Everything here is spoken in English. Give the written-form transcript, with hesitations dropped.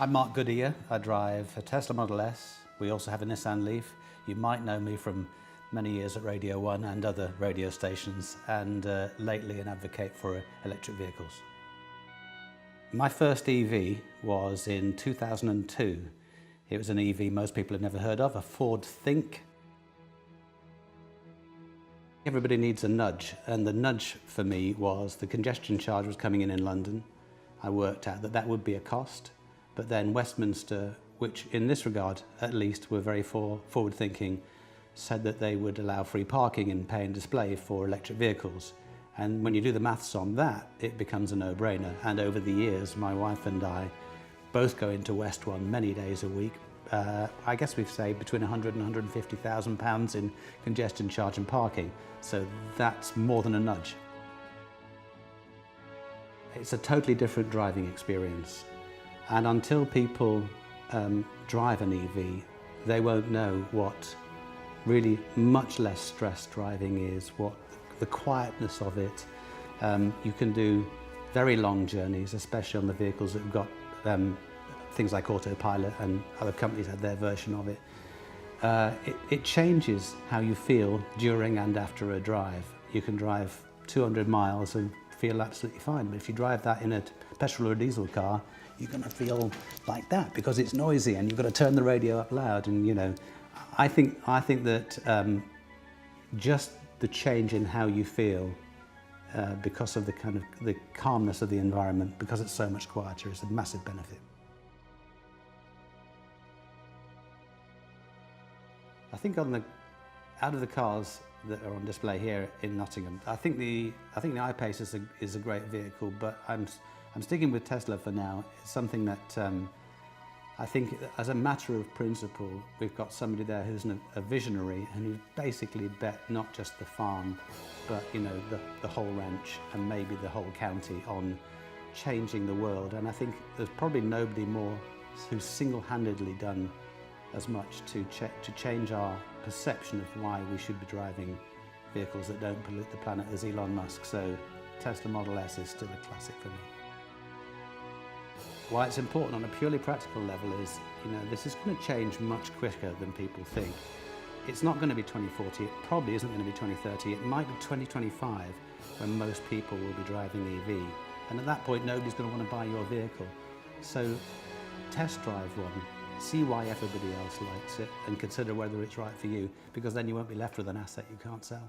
I'm Mark Goodier. I drive a Tesla Model S. We also have a Nissan Leaf. You might know me from many years at Radio 1 and other radio stations, and lately an advocate for electric vehicles. My first EV was in 2002. It was an EV most people have never heard of, a Ford Think. Everybody needs a nudge, and the nudge for me was the congestion charge was coming in London. I worked out that that would be a cost, but then Westminster, which in this regard at least were very forward-thinking, said that they would allow free parking in pay and display for electric vehicles. And when you do the maths on that, it becomes a no-brainer. And over the years, my wife and I both go into West One many days a week. I guess we've saved between 100 and 150,000 pounds in congestion charge and parking. So that's more than a nudge. It's a totally different driving experience. And until people drive an EV, they won't know what really much less stress driving is, what the quietness of it. You can do very long journeys, especially on the vehicles that have got things like autopilot, and other companies have their version of it. It changes how you feel during and after a drive. You can drive 200 miles and feel absolutely fine, but if you drive that in a petrol or diesel car, you're going to feel like that because it's noisy and you've got to turn the radio up loud. And you know, I think that just the change in how you feel because of the calmness of the environment, because it's so much quieter, is a massive benefit. I think out of the cars that are on display here in Nottingham, I think the I-Pace is a great vehicle, but I'm sticking with Tesla for now. It's something that I think, as a matter of principle, we've got somebody there who's a visionary and who basically bet not just the farm, but you know, the whole ranch and maybe the whole county on changing the world. And I think there's probably nobody more who's single-handedly done as much to change our perception of why we should be driving vehicles that don't pollute the planet as Elon Musk. So Tesla Model S is still a classic for me. Why it's important on a purely practical level is, you know, this is going to change much quicker than people think. It's not going to be 2040, it probably isn't going to be 2030, it might be 2025 when most people will be driving EV. And at that point, nobody's going to want to buy your vehicle. So test drive one, see why everybody else likes it, and consider whether it's right for you, because then you won't be left with an asset you can't sell.